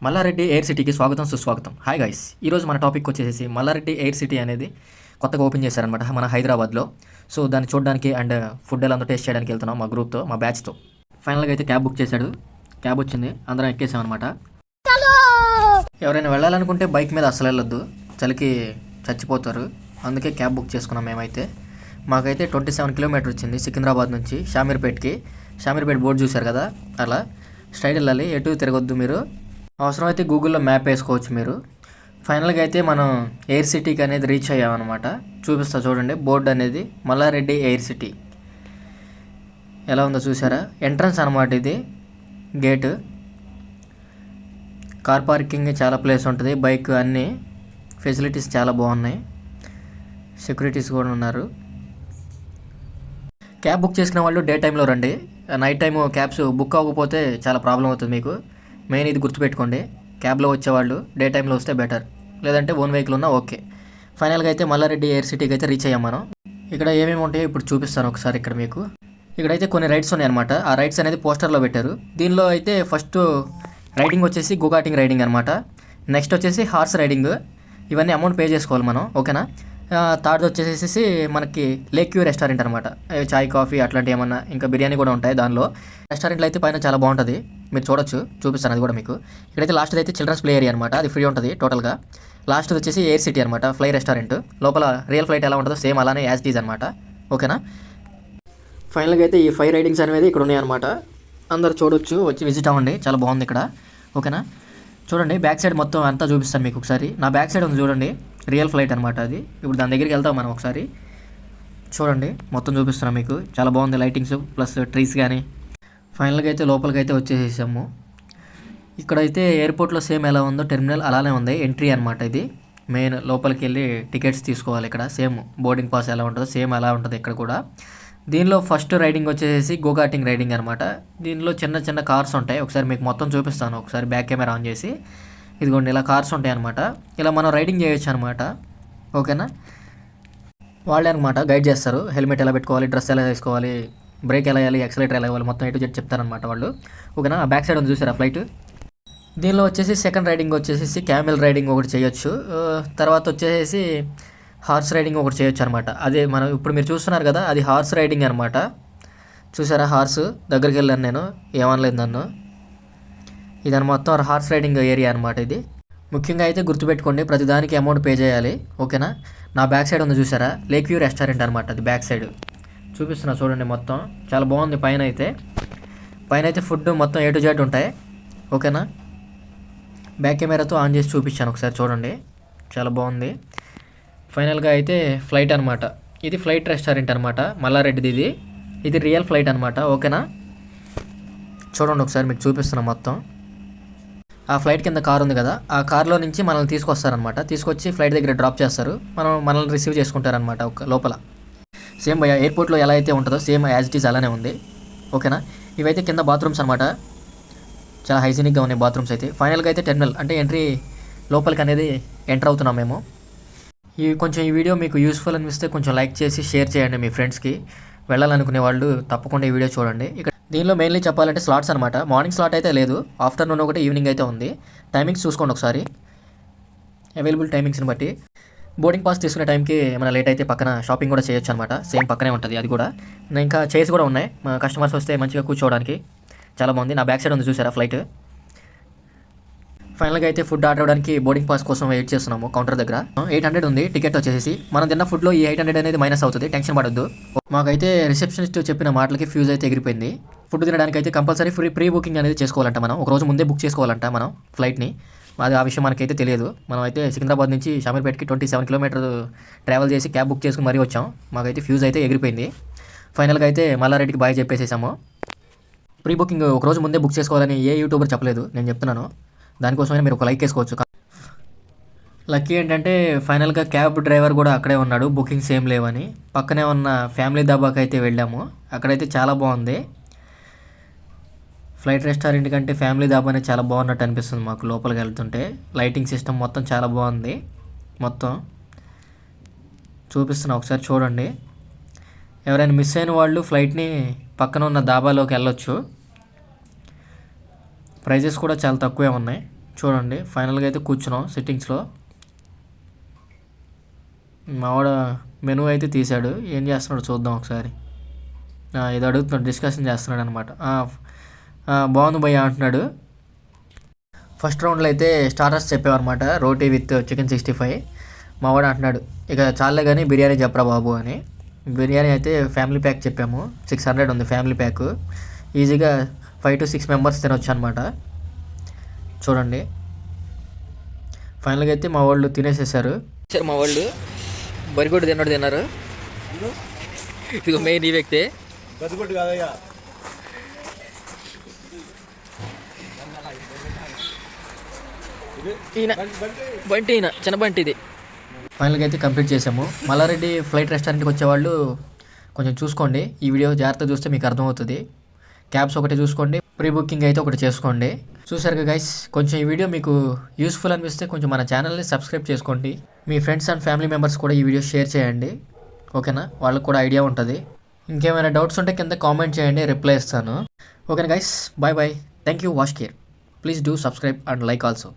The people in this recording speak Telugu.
మల్లారెడ్డి ఎయిర్ సిటీకి స్వాగతం సుస్వాగతం. హాయ్ గైస్, ఈరోజు మన టాపిక్ వచ్చేసి మల్లారెడ్డి ఎయిర్ సిటీ అనేది కొత్తగా ఓపెన్ చేశారనమాట మన హైదరాబాద్లో. సో దాన్ని చూడడానికి అండ్ ఫుడ్ ఎలా ఉందో టేస్ట్ చేయడానికి వెళ్తున్నాం మా గ్రూప్తో, మా బ్యాచ్తో. ఫైనల్గా అయితే క్యాబ్ బుక్ చేశాడు, క్యాబ్ వచ్చింది, అందరం ఎక్కేసామన్నమాట. ఎవరైనా వెళ్ళాలనుకుంటే బైక్ మీద అసలు వెళ్ళొద్దు, చలికి చచ్చిపోతారు. అందుకే క్యాబ్ బుక్ చేసుకున్నాం మేమైతే. మాకైతే 27 కిలోమీటర్ వచ్చింది సికింద్రాబాద్ నుంచి షామీర్పేట్కి. షామీర్పేట్ బోర్డు చూశారు కదా, అలా స్ట్రైట్ వెళ్ళాలి, ఎటు తిరగొద్దు మీరు. అవసరమైతే గూగుల్లో మ్యాప్ వేసుకోవచ్చు మీరు. ఫైనల్గా అయితే మనం ఎయిర్ సిటీకి అనేది రీచ్ అయ్యామన్నమాట. చూపిస్తా చూడండి, బోర్డు అనేది మల్లారెడ్డి ఎయిర్ సిటీ ఎలా ఉందో చూసారా. ఎంట్రన్స్ అనమాట ఇది, గేటు. కార్ పార్కింగ్ చాలా ప్లేస్ ఉంటుంది, బైక్ అన్నీ ఫెసిలిటీస్ చాలా బాగున్నాయి, సెక్యూరిటీస్ కూడా ఉన్నారు. క్యాబ్ బుక్ చేసుకునే వాళ్ళు డే టైంలో రండి, నైట్ టైము క్యాబ్స్ బుక్ అవ్వకపోతే చాలా ప్రాబ్లం అవుతుంది మీకు. మెయిన్ ఇది గుర్తుపెట్టుకోండి, క్యాబ్లో వచ్చేవాళ్ళు డే టైంలో వస్తే బెటర్, లేదంటే ఓన్ వెహికల్ ఉన్నా ఓకే. ఫైనల్గా అయితే మల్లారెడ్డి ఎయిర్ సిటీకి అయితే రీచ్ అయ్యాం మనం. ఇక్కడ ఏమేమి ఉంటాయో ఇప్పుడు చూపిస్తాను ఒకసారి. ఇక్కడ మీకు ఇక్కడైతే కొన్ని రైడ్స్ ఉన్నాయి అనమాట. ఆ రైడ్స్ అనేది పోస్టర్లో పెట్టారు. దీనిలో అయితే ఫస్ట్ రైడింగ్ వచ్చేసి గుగాటింగ్ రైడింగ్ అనమాట. నెక్స్ట్ వచ్చేసి హార్స్ రైడింగ్. ఇవన్నీ అమౌంట్ పే చేసుకోవాలి మనం, ఓకేనా. థర్డ్ వచ్చేసేసి మనకి లేక్ వ్యూ రెస్టారెంట్ అనమాట. చాయ్ కాఫీ అట్లాంటివి ఏమన్నా, ఇంకా బిర్యానీ కూడా ఉంటాయి దానిలో. రెస్టారెంట్లో అయితే పైన చాలా బాగుంటుంది, మీరు చూడొచ్చు, చూపిస్తాను అది కూడా మీకు. ఇక్కడైతే లాస్ట్ అయితే చిల్డ్రన్స్ ప్లే ఏరియా అనమాట, అది ఫ్రీ ఉంటుంది టోటల్గా. లాస్ట్ వచ్చేసి ఎయిర్ సిటీ అనమాట, ఫ్లై రెస్టారెంట్. లోపల రియల్ ఫ్లైట్ ఎలా ఉంటుందో సేమ్ అలానే యాజ్ టీజ్ అనమాట, ఓకేనా. ఫైనల్గా అయితే ఈ 5 రైడింగ్స్ అనేది ఇక్కడ ఉన్నాయన్నమాట. అందరు చూడొచ్చు, వచ్చి విజిట్ అవ్వండి, చాలా బాగుంది ఇక్కడ, ఓకేనా. చూడండి బ్యాక్ సైడ్ మొత్తం అంతా చూపిస్తాను మీకు ఒకసారి. నా బ్యాక్ సైడ్ ఉంది చూడండి, రియల్ ఫ్లైట్ అనమాట అది. ఇప్పుడు దాని దగ్గరికి వెళ్తాం మనం ఒకసారి. చూడండి మొత్తం చూపిస్తున్నాం మీకు, చాలా బాగుంది లైటింగ్స్ ప్లస్ ట్రీస్ కానీ. ఫైనల్గా అయితే లోపలికి అయితే వచ్చేసాము. ఇక్కడైతే ఎయిర్పోర్ట్లో సేమ్ ఎలా ఉందో టెర్మినల్ అలానే ఉంది, ఎంట్రీ అనమాట ఇది. మెయిన్ లోపలికి వెళ్ళి టికెట్స్ తీసుకోవాలి ఇక్కడ. సేమ్ బోర్డింగ్ పాస్ ఎలా ఉంటుందో సేమ్ అలా ఉంటుంది ఇక్కడ కూడా. దీనిలో ఫస్ట్ రైడింగ్ వచ్చేసి గోగాటింగ్ రైడింగ్ అనమాట. దీనిలో చిన్న చిన్న కార్స్ ఉంటాయి, ఒకసారి మీకు మొత్తం చూపిస్తాను. ఒకసారి బ్యాక్ కెమెరా ఆన్ చేసి, ఇదిగోండి ఇలా కార్స్ ఉంటాయి అనమాట. ఇలా మనం రైడింగ్ చేయొచ్చు అనమాట, ఓకేనా. వాళ్ళే అనమాట గైడ్ చేస్తారు, హెల్మెట్ ఎలా పెట్టుకోవాలి, డ్రెస్ ఎలా వేసుకోవాలి, బ్రేక్ ఎలా వేయాలి, యాక్సిలేటర్ ఎలా ఇవ్వాలి, మొత్తం ఎటు జెడ్ చెప్తారనమాట వాళ్ళు, ఓకేనా. బ్యాక్ సైడ్ ఉంది చూసారా ఫ్లైట్. దీనిలో వచ్చేసి సెకండ్ రైడింగ్ వచ్చేసి క్యామెల్ రైడింగ్ ఒకటి చేయొచ్చు. తర్వాత వచ్చేసి హార్స్ రైడింగ్ ఒకటి చేయొచ్చు అనమాట. అదే మనం ఇప్పుడు మీరు చూస్తున్నారు కదా, అది హార్స్ రైడింగ్ అనమాట. చూసారా హార్స్, దగ్గరికి వెళ్ళాను నేను, ఏమనలేదు నన్ను. ఇదని మొత్తం హార్స్ రైడింగ్ ఏరియా అనమాట ఇది. ముఖ్యంగా అయితే గుర్తుపెట్టుకోండి, ప్రతిదానికి అమౌంట్ పే చేయాలి, ఓకేనా. నా బ్యాక్ సైడ్ ఉంది చూసారా, లేక్ వ్యూ రెస్టారెంట్ అనమాట, అది బ్యాక్ సైడ్ చూపిస్తున్నా చూడండి. మొత్తం చాలా బాగుంది. పైన అయితే ఫుడ్ మొత్తం ఏ టు జెడ్ ఉంటాయి, ఓకేనా. బ్యాక్ కెమెరాతో ఆన్ చేసి చూపించాను ఒకసారి చూడండి, చాలా బాగుంది. ఫైనల్గా అయితే ఫ్లైట్ అనమాట, ఇది ఫ్లైట్ రెస్టారెంట్ అనమాట మల్లారెడ్డిది. ఇది రియల్ ఫ్లైట్ అనమాట, ఓకేనా. చూడండి ఒకసారి మీకు చూపిస్తున్నాం మొత్తం. ఆ ఫ్లైట్ కింద కార్ ఉంది కదా, ఆ కార్లో నుంచి మనల్ని తీసుకొస్తారనమాట. తీసుకొచ్చి ఫ్లైట్ దగ్గర డ్రాప్ చేస్తారు, మనల్ని రిసీవ్ చేసుకుంటారనమాట ఒక లోపల. సేమ్ ఎయిర్పోర్ట్లో ఎలా అయితే ఉంటుందో సేమ్ యాజ్ ఇట్ ఈజ్ అలానే ఉంది, ఓకేనా. ఇవైతే కింద బాత్రూమ్స్ అనమాట, చాలా హైజీనిక్గా ఉన్నాయి బాత్రూమ్స్ అయితే. ఫైనల్గా అయితే టెర్మినల్ అంటే ఎంట్రీ లోపలికి అనేది ఎంటర్ అవుతున్నాం మేము. ఈ వీడియో మీకు యూస్ఫుల్ అనిపిస్తే కొంచెం లైక్ చేసి షేర్ చేయండి మీ ఫ్రెండ్స్కి. వెళ్ళాలనుకునే వాళ్ళు తప్పకుండా ఈ వీడియో చూడండి. ఇక్కడ దీనిలో మెయిన్లీ చెప్పాలంటే స్లాట్స్ అనమాట. మార్నింగ్ స్లాట్ అయితే లేదు, ఆఫ్టర్నూన్ ఒకటి, ఈవినింగ్ అయితే ఉంది. టైమింగ్స్ చూసుకోండి ఒకసారి, అవైలబుల్ టైమింగ్స్ని బట్టి. బోర్డింగ్ పాస్ తీసుకునే టైంకి ఏమైనా లేట్ అయితే పక్కన షాపింగ్ కూడా చేయొచ్చు అనమాట, సేమ్ పక్కనే ఉంటుంది అది కూడా. ఇంకా చైర్స్ కూడా ఉన్నాయి, మా కస్టమర్స్ వస్తే మంచిగా కూర్చోవడానికి చాలా బాగుంది. నా బ్యాక్ సైడ్ ఉంది చూసారా ఫ్లైట్. ఫైనల్గా అయితే ఫుడ్ ఆర్డర్ అవ్వడానికి బోర్డింగ్ పాస్ కోసం వెయిట్ చేస్తున్నాము కౌంటర్ దగ్గర. 800 ఉంది టికెట్ వచ్చేసి. మనం తిన్న ఫుడ్లో ఈ 800 అనేది మైనస్ అవుతుంది, టెన్షన్ పడొద్దు. మాకైతే రిసెప్షనిస్ట్ చెప్పిన మాటలకి ఫ్యూజ్ అయితే ఎగిరిపోయింది. ఫుడ్ తినడానికి అయితే కంపల్సరీ ప్రీ బుకింగ్ అనేది చేసుకోవాలంట. మనం ఒక రోజు ముందే బుక్ చేసుకోవాలంట మనం ఫ్లైట్ని. అది ఆ విషయం మనకైతే తెలియదు. మనం అయితే సికింద్రాబాద్ నుంచి షామీర్పేట్కి 27 కిలోమీటర్ ట్రావెల్ చేసి క్యాబ్ బుక్ చేసుకుని మరీ వచ్చాం. మాకైతే ఫ్యూజ్ అయితే ఎగిరిపోయింది. ఫైనల్గా అయితే మల్లారెడ్డికి బాయ్ చెప్పేసేసాము. ప్రీ బుకింగ్ ఒక రోజు ముందే బుక్ చేసుకోవాలని ఏ యూట్యూబర్ చెప్పలేదు, నేను చెప్తున్నాను. దానికోసమైనా మీరు ఒక లైక్ వేసుకోవచ్చు. లక్కీ ఏంటంటే ఫైనల్గా క్యాబ్ డ్రైవర్ కూడా అక్కడే ఉన్నాడు, బుకింగ్స్ ఏం లేవని. పక్కనే ఉన్న ఫ్యామిలీ దాబాకి అయితే వెళ్ళాము, అక్కడైతే చాలా బాగుంది. ఫ్లైట్ రెస్టారెంట్ కంటే ఫ్యామిలీ దాబానే చాలా బాగున్నట్టు అనిపిస్తుంది మాకు లోపలికి వెళ్తుంటే. లైటింగ్ సిస్టమ్ మొత్తం చాలా బాగుంది. మొత్తం చూపిస్తున్నా ఒకసారి చూడండి. ఎవరైనా మిస్ అయిన వాళ్ళు ఫ్లైట్ని పక్కన ఉన్న దాబాలోకి వెళ్ళొచ్చు. ప్రైజెస్ కూడా చాలా తక్కువే ఉన్నాయి, చూడండి ఫైనల్గా అయితే కూర్చున్నాం సిట్టింగ్స్లో. మావాడు మెనూ అయితే తీశాడు, ఏం చేస్తున్నాడు చూద్దాం ఒకసారి. ఇది అడుగుతున్నాడు, డిస్కషన్ చేస్తున్నాడు అనమాట. బాగుంది భయ్య అంటున్నాడు. ఫస్ట్ రౌండ్లో అయితే స్టార్టర్స్ చెప్పామన్నమాట, రోటీ విత్ చికెన్ 65. మావాడు అంటున్నాడు ఇక చాలే కానీ బిర్యానీ చెప్పరా బాబు అని. బిర్యానీ అయితే ఫ్యామిలీ ప్యాక్ చెప్పాము, 600 ఉంది ఫ్యామిలీ ప్యాక్. ఈజీగా 5 to 6 మెంబర్స్ తినొచ్చు అనమాట. చూడండి ఫైనల్గా అయితే మా వాళ్ళు తినేసేసారు. సరే మా వాళ్ళు బరిగొడ్డు తిన్నారు. ఇది మెయిన్ ఈ వ్యక్తి. ఈయన బంటి, ఈయన చిన్న బంటి ఇది. ఫైనల్గా అయితే కంప్లీట్ చేసాము. మల్లారెడ్డి ఫ్లైట్ రెస్టారెంట్కి వచ్చేవాళ్ళు కొంచెం చూసుకోండి, ఈ వీడియో జాగ్రత్తగా చూస్తే మీకు అర్థమవుతుంది. క్యాబ్స్ ఒకటి చూసుకోండి, ప్రీ బుకింగ్ అయితే ఒకటి చేసుకోండి. చూసారుగా గైస్, కొంచెం ఈ వీడియో మీకు యూస్ఫుల్ అనిపిస్తే కొంచెం మన ఛానల్ని సబ్స్క్రైబ్ చేసుకోండి. మీ ఫ్రెండ్స్ అండ్ ఫ్యామిలీ మెంబర్స్ కూడా ఈ వీడియో షేర్ చేయండి, ఓకేనా? వాళ్ళకు కూడా ఐడియా ఉంటుంది. ఇంకేమైనా డౌట్స్ ఉంటే కింద కామెంట్ చేయండి, రిప్లై ఇస్తాను. ఓకేనా guys, bye bye. Thank you. Wash care. Please do subscribe and like also.